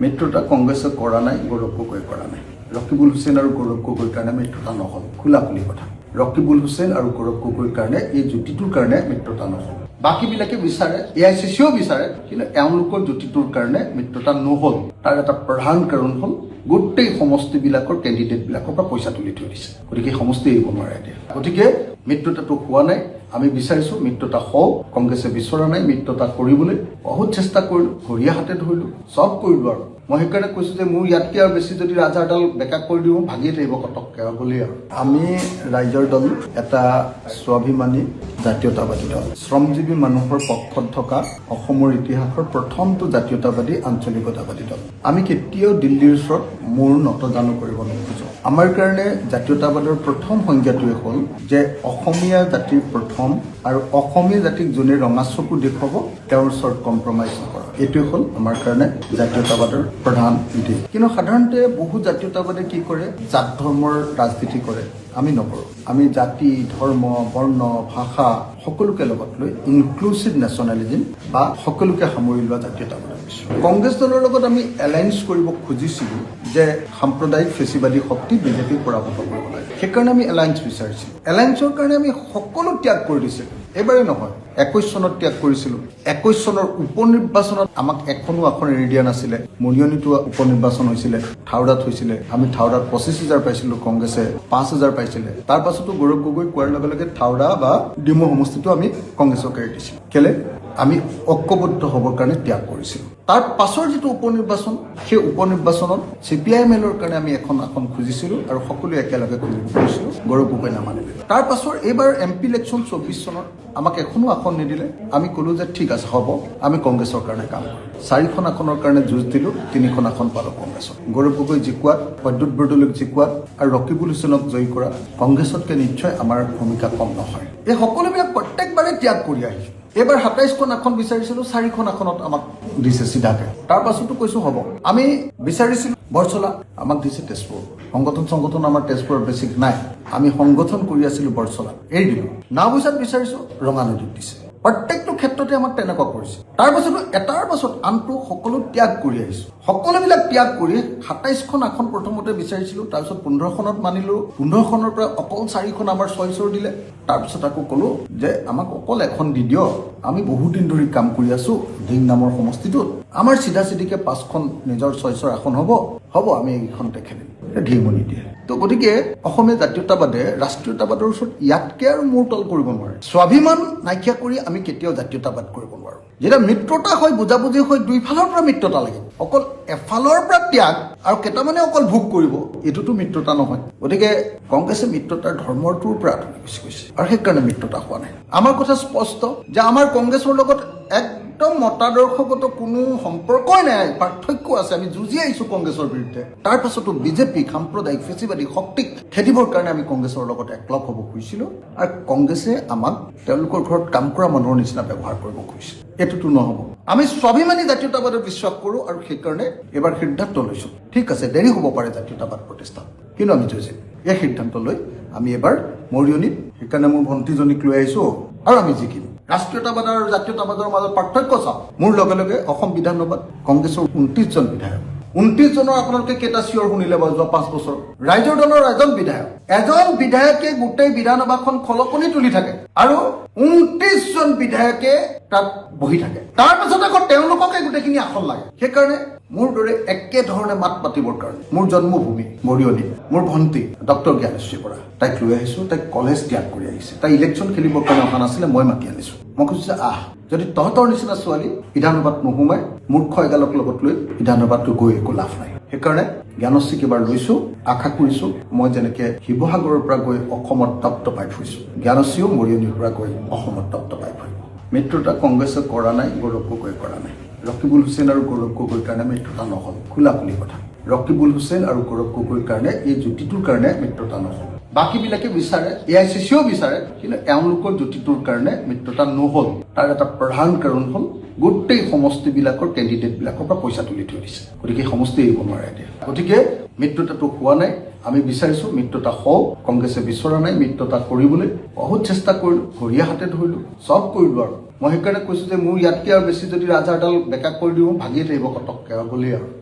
মিত্ৰতা কংগ্ৰেছে কৰা নাই, গৌৰৱ গগৈ কৰা নাই। ৰকিবুল হুছেইন আৰু গৌৰৱ গগৈৰ কাৰণে মিত্ৰতা নহ'ল, খোলা-খুলি কথা। ৰকিবুল হুছেইন আৰু গৌৰৱ গগৈৰ কাৰণে এই যুক্তিটোৰ কাৰণে মিত্ৰতা নহ'ল। বাকীবিলাকে বিচাৰে, AICCও বিচাৰে, কিন্তু এওঁলোকৰ যুক্তিটোৰ কাৰণে মিত্ৰতা নহ'ল। তাৰ এটা প্ৰধান কাৰণ হ'ল গোটেই সমষ্টিবিলাকৰ কেণ্ডিডেটবিলাকৰ পৰা পইচা তুলি থৈ দিছে। গতিকে সমষ্টি এৰিব নোৱাৰে এতিয়া। গতিকে মিত্ৰতাটো হোৱা নাই। আমি বিচাৰিছোঁ মিত্ৰতা হওক, কংগ্ৰেছে বিচৰা নাই মিত্ৰতা কৰিবলৈ। বহুত চেষ্টা কৰিলোঁ, ঘৰিয়া হাতে ধৰিলোঁ, চব কৰিলোঁ আৰু মই সেইকাৰণে কৈছোঁ যে মোৰ ইয়াতকৈ আৰু বেছি যদি ৰাজহাড়ডাল বেকা কৰি দিওঁ ভাগিয়ে থাকিব কটককৈ আৰু গ'লেই আৰু। আমি ৰাইজৰ দল এটা স্বাভিমানী জাতীয়তাবাদী দল, শ্ৰমজীৱী মানুহৰ পক্ষত থকা অসমৰ ইতিহাসৰ প্ৰথমটো জাতীয়তাবাদী আঞ্চলিকতাবাদী দল। আমি কেতিয়াও দিল্লীৰ ওচৰত মূৰ নতজানু কৰিব নোখোজোঁ। আমাৰ কাৰণে জাতীয়তাবাদৰ প্ৰথম সংজ্ঞাটোৱে হ'ল যে অসমীয়া জাতিৰ প্ৰথম আৰু অসমীয়া জাতিক যোনে ৰঙা চকু দেখুৱাব তেওঁৰ ওচৰত কম্প্ৰমাইজ নকৰা। এইটোৱে হ'ল আমাৰ কাৰণে জাতীয়তাবাদৰ প্ৰধান দিশ। কিন্তু সাধাৰণতে বহু জাতীয়তাবাদে কি কৰে, জাত ধৰ্মৰ ৰাজনীতি কৰে। আমি নকৰোঁ। আমি জাতি, ধৰ্ম, বৰ্ণ, ভাষা সকলোকে লগত লৈ ইনক্লুচিভ নেশ্যনেলিজিম বা সকলোকে সামৰি লোৱা জাতীয়তাবাদ। কংগ্ৰেছ দলৰ লগত আমি এলায়েন্স কৰিব খুজিছিলোঁ যে সাম্প্ৰদায়িক ফেচিবাদী শক্তি বিজেপিক পৰাভূত কৰিব লাগে। সেইকাৰণে আমি এলায়েন্স বিচাৰিছিলোঁ। এলায়েন্সৰ কাৰণে আমি সকলো ত্যাগ কৰি দিছিলোঁ। এইবাৰে নহয়, 21 চনত ত্যাগ কৰিছিলোঁ। 21 চনৰ উপনিৰ্বাচনত আমাক এখনো আসন এৰি দিয়া নাছিলে। মৰিয়নিতো উপনিৰ্বাচন হৈছিলে, থাওৰাত হৈছিলে। আমি থাওৰাত 25,000 পাইছিলোঁ, কংগ্ৰেছে 5,000 পাইছিলে। তাৰ পাছতো গৌৰৱ গগৈ কোৱাৰ লগে লগে থাওৰা বা ডিমৌ সমষ্টিটো আমি কংগ্ৰেছক এৰি দিছিলোঁ। কেলে? আমি ঐক্যবদ্ধ হ'বৰ কাৰণে ত্যাগ কৰিছিলোঁ। তাৰ পাছৰ যিটো উপনিৰ্বাচন, সেই উপনিৰ্বাচনত CPIML-ৰ কাৰণে আমি এখন আসন খুজিছিলোঁ আৰু সকলোৱে একেলগে খুজিব খুজিছিলোঁ। গৌৰৱ গগৈ নামানিলে। তাৰ পাছৰ এইবাৰ MP ইলেকশ্যন 24 চনত আমাক এখনো আসন নিদিলে। আমি ক'লোঁ যে ঠিক আছে হ'ব, আমি কংগ্ৰেছৰ কাৰণে কাম কৰিম। 4খন আসনৰ কাৰণে যুঁজ দিলোঁ, 3খন আসন পালোঁ কংগ্ৰেছত। গৌৰৱ গগৈ জিকোৱাত, প্ৰদ্যুৎ বৰদলৈক জিকোৱাত আৰু ৰকিবুল হুছেইনক জয়ী কৰা কংগ্ৰেছতকৈ নিশ্চয় আমাৰ ভূমিকা কম নহয়। এই সকলোবিলাক প্ৰত্যেকবাৰে ত্যাগ কৰি আহিছোঁ। এইবাৰ 27খন আসন বিচাৰিছিলোঁ, 4খন আসনত আমাক দিছে চিধাকে। তাৰ পাছতো কৈছোঁ হ'ব। আমি বিচাৰিছিলোঁ বৰছলা, আমাক দিছে তেজপুৰ। সংগঠন আমাৰ তেজপুৰত বেছি নাই। আমি সংগঠন কৰি আছিলোঁ বৰছলাত, এৰি দিলোঁ। নাওবৈচাত বিচাৰিছোঁ, ৰঙানদীত দিছে। প্ৰত্যেকটো ক্ষেত্ৰতে আমাক তেনেকুৱা কৰিছে। তাৰ পাছতো এটাৰ পাছত আনটো সকলো ত্যাগ কৰি আহিছোঁ। সকলোবিলাক ত্যাগ কৰি 27খন আসন প্ৰথমতে বিচাৰিছিলোঁ, তাৰপিছত 15খনত মানিলোঁ। 15খনৰ পৰা অকল 4খন আমাৰ চইচৰ দিলে। তাৰপিছত আকৌ ক'লোঁ যে আমাক অকল এখন দি দিয়ক, আমি বহুদিন ধৰি কাম কৰি আছোঁ দিং নামৰ সমষ্টিটোত। আমাৰ চিধাচিধিকে 5খন নিজৰ চইচৰ আসন হ'ব, আমি এইখনতে খেলিম। ঢিমনি দিয়ে। তো গতিকে অসমীয়া জাতীয়তাবাদে ৰাষ্ট্ৰীয়তাবাদৰ ওচৰত ইয়াতকৈ আৰু মূৰ তল কৰিব নোৱাৰে। স্বাভিমান নাইকিয়া কৰি আমি কেতিয়াও জাতীয়তাবাদ কৰিব নোৱাৰোঁ। যেতিয়া মিত্ৰতা হয়, বুজাবুজি হয়, দুইফালৰ পৰা মিত্ৰতা লাগে। অকল এফালৰ পৰা ত্যাগ আৰু কেইটামানে অকল ভোগ কৰিব, এইটোতো মিত্ৰতা নহয়। গতিকে কংগ্ৰেছে মিত্ৰতাৰ ধৰ্মটোৰ পৰা আঁতৰি গুচি গৈছে আৰু সেইকাৰণে মিত্ৰতা হোৱা নাই। আমাৰ কথা স্পষ্ট যে আমাৰ কংগ্ৰেছৰ লগত একদম মতাদৰ্শগত কোনো সম্পৰ্কই নাই, পাৰ্থক্য আছে। আমি যুঁজি আহিছোঁ কংগ্ৰেছৰ বিৰুদ্ধে। তাৰ পাছতো বিজেপিক, সাম্প্ৰদায়িক ফেচিবাদী শক্তিক খেদিবৰ কাৰণে আমি কংগ্ৰেছৰ লগত একলগ হ'ব খুজিছিলোঁ আৰু কংগ্ৰেছে আমাক তেওঁলোকৰ ঘৰত কাম কৰা মানুহৰ নিচিনা ব্যৱহাৰ কৰিব খুজিছিল। এইটোতো নহ'ব। আমি স্বাভিমানী জাতীয়তাবাদত বিশ্বাস কৰোঁ আৰু সেইকাৰণে এইবাৰ সিদ্ধান্ত লৈছোঁ। ঠিক আছে, দেৰি হ'ব পাৰে জাতীয়তাবাদ প্ৰতিষ্ঠাত, কিন্তু আমি যুঁজিম। এই সিদ্ধান্ত লৈ আমি এবাৰ মৰিয়নিত, সেইকাৰণে মোৰ ভণ্টিজনীক লৈ আহিছোঁ আৰু আমি জিকিম। ৰাষ্ট্ৰীয়তাবাদ আৰু জাতীয়তাবাদৰ মাজত পাৰ্থক্য চাওক। মোৰ লগে লগে অসম বিধানসভাত কংগ্ৰেছৰ 29জন বিধায়ক। 29 জনৰ আপোনালোকে কেইটা চিঞৰ শুনিলে বাৰু যোৱা 5 বছৰ? ৰাইজৰ দলৰ এজন বিধায়কে গোটেই বিধানসভাখন খলকনি তুলি থাকে আৰু 29জন বিধায়কে তাত বহি থাকে। তাৰ পাছত আকৌ তেওঁলোককে গোটেইখিনি আসন লাগে। সেইকাৰণে মোৰ দৰে একেধৰণে মাত পাতিবৰ কাৰণে মোৰ জন্মভূমি মৰিয়নি, মোৰ ভণ্টি ডক্টৰ জ্ঞানেশ্বৰী বৰা, তাইক লৈ আহিছোঁ। তাইক কলেজ ত্যাগ কৰি আহিছে। তাই ইলেকশ্যন খেলিবৰ কাৰণে অহা নাছিলে, মই মাতি আনিছোঁ। মই কৈছোঁ যে যদি তহঁতৰ নিচিনা ছোৱালী বিধানসভাত নোসোমাই, মূৰ্খ এগালক লগত লৈ বিধানসভাতটো গৈ একো লাভ নাই। সেইকাৰণে জ্ঞানশ্ৰীক এবাৰ লৈছোঁ। আশা কৰিছোঁ মই যেনেকৈ শিৱসাগৰৰ পৰা গৈ অসমত দপদপাই ফুৰিছোঁ, জ্ঞানশ্ৰীও মৰিয়নিৰ পৰা গৈ অসমত দপদপাই ফুৰিব। মিত্ৰতা কংগ্ৰেছে কৰা নাই, গৌৰৱ গগৈ কৰা নাই। ৰকিবুল হুছেইন আৰু গৌৰৱ গগৈৰ কাৰণে মিত্ৰতা নহ'ল, খোলা-খুলি কথা। ৰকিবুল হুছেইন আৰু গৌৰৱ গগৈৰ কাৰণে এই যুক্তিটোৰ কাৰণে মিত্ৰতা নহ'ল। বাকীবিলাকে বিচাৰে, AICCও বিচাৰে, কিন্তু এওঁলোকৰ যুক্তিটোৰ কাৰণে মিত্ৰতা নহ'ল। তাৰ এটা প্ৰধান কাৰণ হ'ল গোটেই সমষ্টিবিলাকৰ কেণ্ডিডেটবিলাকৰ পৰা পইচা তুলি থৈ দিছে। গতিকে সমষ্টি এৰিব নোৱাৰে এতিয়া। গতিকে মিত্ৰতাটো হোৱা নাই। আমি বিচাৰিছোঁ মিত্ৰতা হওক, কংগ্ৰেছে বিচৰা নাই মিত্ৰতা কৰিবলৈ। বহুত চেষ্টা কৰিলোঁ, ঘৰিয়া হাতে ধৰিলোঁ, চব কৰিলোঁ আৰু মই সেইকাৰণে কৈছোঁ যে মোৰ ইয়াতকৈ আৰু বেছি যদি ৰাজহাড়ডাল বেকা কৰি দিওঁ ভাগিয়ে থাকিব কটককৈ আৰু গ'লেই আৰু।